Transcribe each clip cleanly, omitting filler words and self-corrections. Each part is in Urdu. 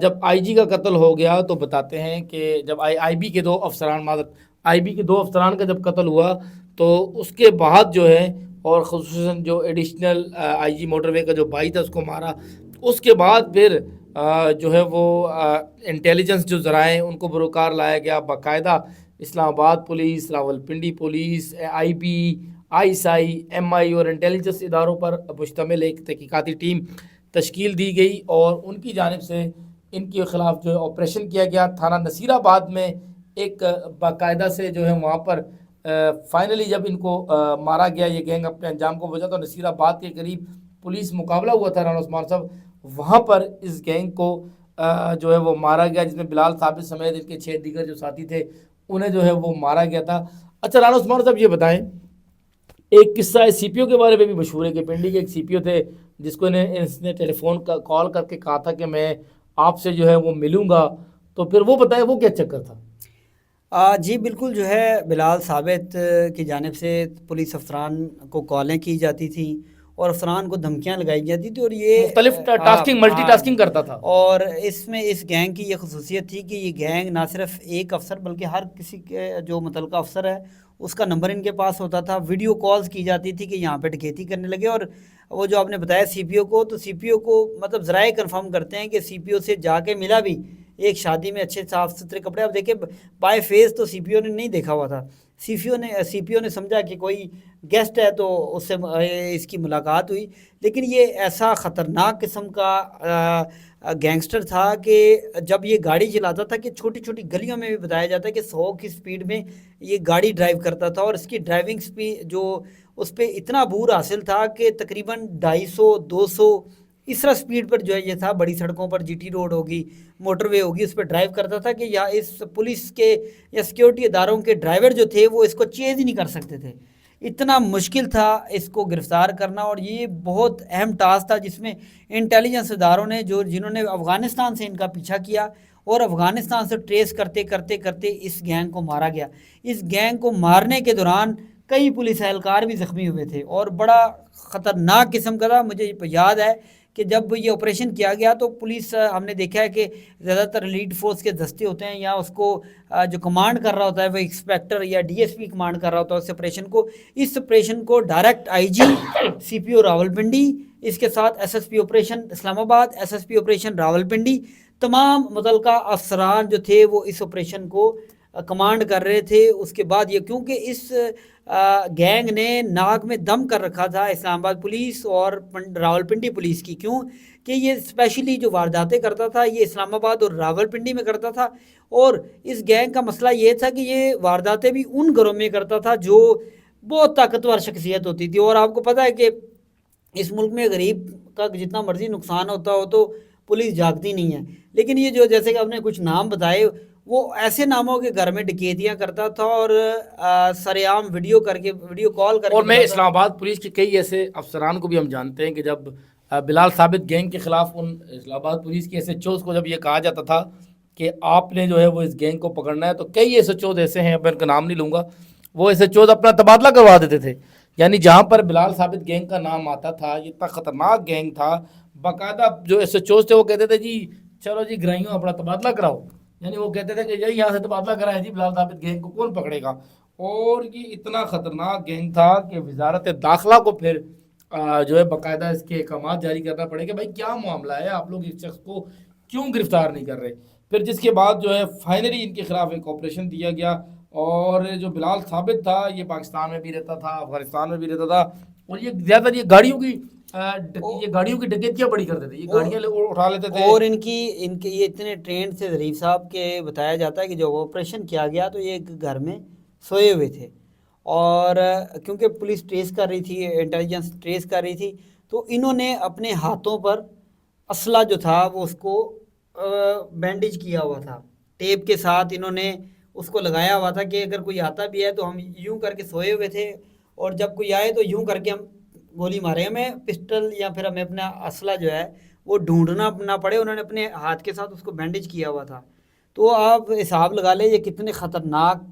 جب آئی جی کا قتل ہو گیا تو بتاتے ہیں کہ جب آئی بی کے دو افسران آئی بی کے دو افسران کا جب قتل ہوا تو اس کے بعد جو ہے اور خصوصاً جو ایڈیشنل آئی جی موٹر وے کا جو بھائی تھا اس کو مارا. اس کے بعد پھر جو ہے وہ انٹیلیجنس جو ذرائع ہیں ان کو بروکار لایا گیا. باقاعدہ Islamabad police, Rawalpindi police, I B, I S I, M I اور انٹیلیجنس اداروں پر مشتمل ایک تحقیقاتی ٹیم تشکیل دی گئی اور ان کی جانب سے ان کے خلاف جو ہے آپریشن کیا گیا. تھانہ نصیر آباد میں ایک باقاعدہ سے جو ہے وہاں پر فائنلی جب ان کو مارا گیا، یہ گینگ اپنے انجام کو پہنچا تو نصیر آباد کے قریب پولیس مقابلہ ہوا تھا رانا عثمان صاحب، وہاں پر اس گینگ کو جو ہے وہ مارا گیا، جس میں بلال ثابت سمیت ان کے 6 دیگر جو ساتھی تھے انہیں جو ہے وہ مارا گیا تھا. اچھا رانا عثمان صاحب یہ بتائیں، ایک قصہ ہے سی پی او کے بارے میں بھی مشہور ہے کہ پنڈی کے ایک سی پی او تھے جس کو اس نے ٹیلی فون کا کال کر کے کہا تھا کہ میں آپ سے جو ہے وہ ملوں گا، تو پھر وہ بتائیں وہ کیا چکر تھا؟ جی بالکل، جو ہے بلال ثابت کی جانب سے پولیس افسران کو کالیں کی جاتی تھیں اور افسران کو دھمکیاں لگائی جاتی تھی، اور یہ مختلف ٹاسکنگ ملٹی ٹاسکنگ کرتا تھا. اور اس میں اس گینگ کی یہ خصوصیت تھی کہ یہ گینگ نہ صرف ایک افسر بلکہ ہر کسی کے جو متعلقہ افسر ہے اس کا نمبر ان کے پاس ہوتا تھا. ویڈیو کالز کی جاتی تھی کہ یہاں پہ ڈکیتی کرنے لگے. اور وہ جو آپ نے بتایا سی پی او کو، تو سی پی او کو مطلب ذرائع کنفرم کرتے ہیں کہ سی پی او سے جا کے ملا بھی ایک شادی میں اچھے صاف ستھرے کپڑے. اب دیکھیں بائی فیس تو سی پی او نے نہیں دیکھا ہوا تھا، سی پی او نے سمجھا کہ کوئی گیسٹ ہے تو اس سے اس کی ملاقات ہوئی. لیکن یہ ایسا خطرناک قسم کا گینگسٹر تھا کہ جب یہ گاڑی چلاتا تھا کہ چھوٹی چھوٹی گلیوں میں بھی بتایا جاتا ہے کہ 100 کی سپیڈ میں یہ گاڑی ڈرائیو کرتا تھا، اور اس کی ڈرائیونگ سپیڈ جو اس پہ اتنا بور حاصل تھا کہ تقریباً 250-200 اس طرح سپیڈ پر جو ہے یہ تھا. بڑی سڑکوں پر جی ٹی روڈ ہوگی، موٹر وے ہوگی، اس پہ ڈرائیو کرتا تھا کہ یا اس پولیس کے یا سیکیورٹی اداروں کے ڈرائیور جو تھے وہ اس کو چیز ہی نہیں کر سکتے تھے. اتنا مشکل تھا اس کو گرفتار کرنا، اور یہ بہت اہم ٹاسک تھا جس میں انٹیلیجنس اداروں نے جنہوں نے افغانستان سے ان کا پیچھا کیا اور افغانستان سے ٹریس کرتے کرتے کرتے اس گینگ کو مارا گیا. اس گینگ کو مارنے کے دوران کئی پولیس اہلکار بھی زخمی ہوئے تھے اور بڑا خطرناک قسم کا تھا. مجھے یاد ہے کہ جب یہ آپریشن کیا گیا تو پولیس ہم نے دیکھا ہے کہ زیادہ تر لیڈ فورس کے دستے ہوتے ہیں یا اس کو جو کمانڈ کر رہا ہوتا ہے وہ انسپیکٹر یا ڈی ایس پی کمانڈ کر رہا ہوتا ہے اس آپریشن کو ڈائریکٹ آئی جی سی پی او راولپنڈی، اس کے ساتھ ایس ایس پی آپریشن اسلام آباد، S S P operation Rawalpindi, تمام متعلقہ افسران جو تھے وہ اس آپریشن کو کمانڈ کر رہے تھے. اس کے بعد یہ کیونکہ اس گینگ نے ناک میں دم کر رکھا تھا اسلام آباد پولیس اور راولپنڈی پولیس کی، کیوں کہ یہ اسپیشلی جو وارداتیں کرتا تھا یہ اسلام آباد اور راولپنڈی میں کرتا تھا. اور اس گینگ کا مسئلہ یہ تھا کہ یہ وارداتیں بھی ان گھروں میں کرتا تھا جو بہت طاقتور شخصیت ہوتی تھی. اور آپ کو پتہ ہے کہ اس ملک میں غریب کا جتنا مرضی نقصان ہوتا ہو تو پولیس جاگتی نہیں ہے. لیکن یہ جو جیسے کہ آپ نے کچھ نام بتائے وہ ایسے ناموں کے گھر میں ڈکیتیاں کرتا تھا اور سر عام ویڈیو کال کر کے. اور میں اسلام آباد پولیس کے کئی ایسے افسران کو بھی ہم جانتے ہیں کہ جب بلال ثابت گینگ کے خلاف ان اسلام آباد پولیس کے ایس ایچ اوز کو جب یہ کہا جاتا تھا کہ آپ نے جو ہے وہ اس گینگ کو پکڑنا ہے، تو کئی ایس ایچ اوز ایسے ہیں، میں ان کا نام نہیں لوں گا، وہ ایس ایچ اوز اپنا تبادلہ کروا دیتے تھے. یعنی جہاں پر بلال ثابت گینگ کا نام آتا تھا، یہ اتنا خطرناک گینگ تھا، باقاعدہ جو ایس ایچ اوز تھے وہ کہتے تھے جی چلو جی گرائیوں اپنا تبادلہ کراؤ. یعنی وہ کہتے تھے کہ یہاں سے تبادلہ کرا ہے جی، بلال ثابت گینگ کو کون پکڑے گا. اور یہ اتنا خطرناک گینگ تھا کہ وزارت داخلہ کو پھر جو ہے باقاعدہ اس کے احکامات جاری کرنا پڑے کہ بھائی کیا معاملہ ہے، آپ لوگ اس شخص کو کیوں گرفتار نہیں کر رہے. پھر جس کے بعد جو ہے فائنلی ان کے خلاف ایک آپریشن دیا گیا. اور جو بلال ثابت تھا یہ پاکستان میں بھی رہتا تھا، افغانستان میں بھی رہتا تھا، اور یہ زیادہ یہ گاڑیوں کی ڈکیتیاں بڑی کرتے تھے، یہ گاڑیاں اٹھا لیتے تھے. اور ان کے یہ اتنے ٹرینڈ سے ظریف صاحب کے بتایا جاتا ہے کہ جب آپریشن کیا گیا تو یہ ایک گھر میں سوئے ہوئے تھے، اور کیونکہ پولیس ٹریس کر رہی تھی، انٹیلیجنس ٹریس کر رہی تھی، تو انہوں نے اپنے ہاتھوں پر اسلحہ جو تھا وہ اس کو بینڈیج کیا ہوا تھا، ٹیپ کے ساتھ انہوں نے اس کو لگایا ہوا تھا کہ اگر کوئی آتا بھی ہے تو ہم یوں کر کے سوئے ہوئے تھے، اور جب کوئی آئے تو یوں کر کے ہم گولی مارے، ہمیں پسٹل یا پھر ہمیں اپنا اسلحہ جو ہے وہ ڈھونڈنا نہ پڑے. انہوں نے اپنے ہاتھ کے ساتھ اس کو بینڈیج کیا ہوا تھا. تو آپ حساب لگا لیں یہ کتنے خطرناک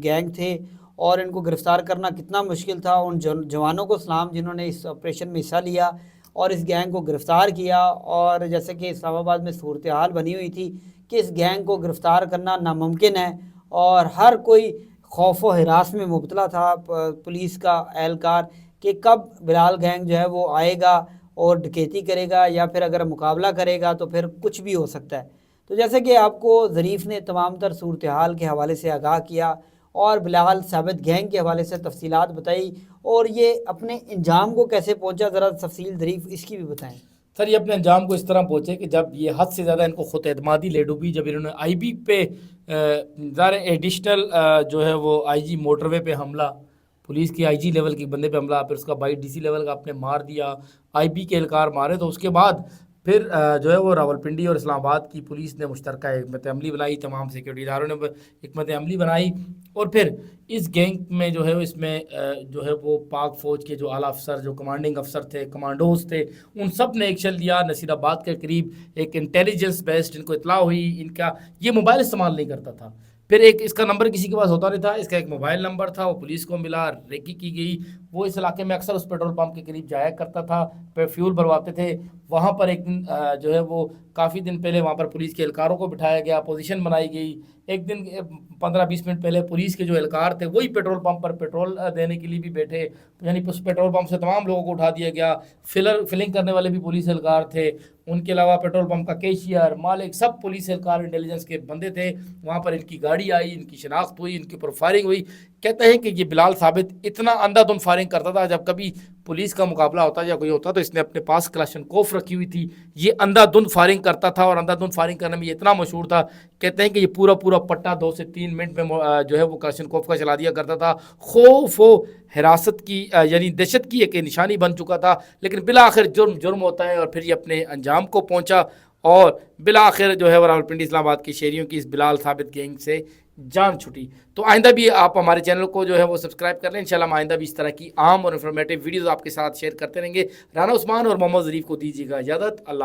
گینگ تھے اور ان کو گرفتار کرنا کتنا مشکل تھا. ان جوانوں کو سلام جنہوں نے اس آپریشن میں حصہ لیا، اور اس گینگ کو گرفتار کیا. اور جیسے کہ اسلام آباد میں صورتحال بنی ہوئی تھی کہ اس گینگ کو گرفتار کرنا ناممکن ہے اور ہر کوئی خوف و ہراس میں مبتلا تھا پولیس کا اہلکار کہ کب بلال گینگ جو ہے وہ آئے گا اور ڈکیتی کرے گا یا پھر اگر مقابلہ کرے گا تو پھر کچھ بھی ہو سکتا ہے. تو جیسے کہ آپ کو ظریف نے تمام تر صورتحال کے حوالے سے آگاہ کیا اور بلال ثابت گینگ کے حوالے سے تفصیلات بتائی اور یہ اپنے انجام کو کیسے پہنچا، ذرا تفصیل ظریف اس کی بھی بتائیں. سر یہ اپنے انجام کو اس طرح پہنچے کہ جب یہ حد سے زیادہ ان کو خود اعتمادی لے ڈوبی، جب انہوں نے آئی بی پہ ظاہر ایڈیشنل جو ہے وہ آئی جی موٹر وے پہ حملہ، پولیس کی آئی جی لیول کے بندے پہ حملہ، پھر اس کا بائی ڈی سی لیول کا آپ نے مار دیا، آئی بی کے اہلکار مارے، تو اس کے بعد پھر جو ہے وہ راولپنڈی اور اسلام آباد کی پولیس نے مشترکہ حکمت عملی بنائی، تمام سیکورٹی اداروں نے حکمت عملی بنائی، اور پھر اس گینگ میں جو ہے اس میں جو ہے وہ پاک فوج کے جو اعلیٰ افسر، جو کمانڈنگ افسر تھے، کمانڈوز تھے، ان سب نے ایکشن لیا. نصیر آباد کے قریب ایک انٹیلیجنس بیسڈ ان کو اطلاع ہوئی، ان کا یہ موبائل استعمال نہیں کرتا تھا، پھر ایک اس کا نمبر کسی کے پاس ہوتا نہیں تھا، اس کا ایک موبائل نمبر تھا، وہ پولیس کو ملا، ریکی کی گئی. وہ اس علاقے میں اکثر اس پیٹرول پمپ کے قریب جایا کرتا تھا، پہ فیول بھرواتے تھے. وہاں پر ایک دن جو ہے وہ کافی دن پہلے وہاں پر پولیس کے اہلکاروں کو بٹھایا گیا، پوزیشن بنائی گئی. ایک دن 15-20 منٹ پہلے پولیس کے جو اہلکار تھے وہی پیٹرول پمپ پر پیٹرول دینے کے لیے بھی بیٹھے، یعنی اس پیٹرول پمپ سے تمام لوگوں کو اٹھا دیا گیا. فلنگ کرنے والے بھی پولیس اہلکار تھے، ان کے علاوہ پیٹرول پمپ کا کیشیئر، مالک، سب پولیس اہلکار انٹیلیجنس کے بندے تھے. وہاں پر ان کی گاڑی آئی، ان کی شناخت ہوئی، ان کے اوپر فائرنگ ہوئی. کہتے ہیں کہ یہ بلال ثابت اتنا اندھا دھند فائرنگ کرتا تھا، جب کبھی پولیس کا مقابلہ ہوتا یا کوئی ہوتا تو اس نے اپنے پاس کلاشنکوف رکھی ہوئی تھی. یہ اندھا دھند فائرنگ کرتا تھا اور اندھا دھند فائرنگ کرنے میں یہ اتنا مشہور تھا. کہتے ہیں کہ یہ پورا پٹا 2 سے 3 منٹ میں جو ہے وہ کلاشنکوف کا چلا دیا کرتا تھا. خوف و حراست کی یعنی دہشت کی ایک نشانی بن چکا تھا. لیکن بالآخر جرم ہوتا ہے اور پھر یہ اپنے انجام کو پہنچا اور بالآخر جو ہے وہ راولپنڈی اسلام آباد کی شہریوں کی اس بلال ثابت گینگ سے جان چھٹی. تو آئندہ بھی آپ ہمارے چینل کو جو ہے وہ سبسکرائب کر لیں. انشاءاللہ ہم آئندہ بھی اس طرح کی عام اور انفارمیٹیو ویڈیوز آپ کے ساتھ شیئر کرتے رہیں گے. رانا عثمان اور محمد ظریف کو دیجیے گا اجازت. اللہ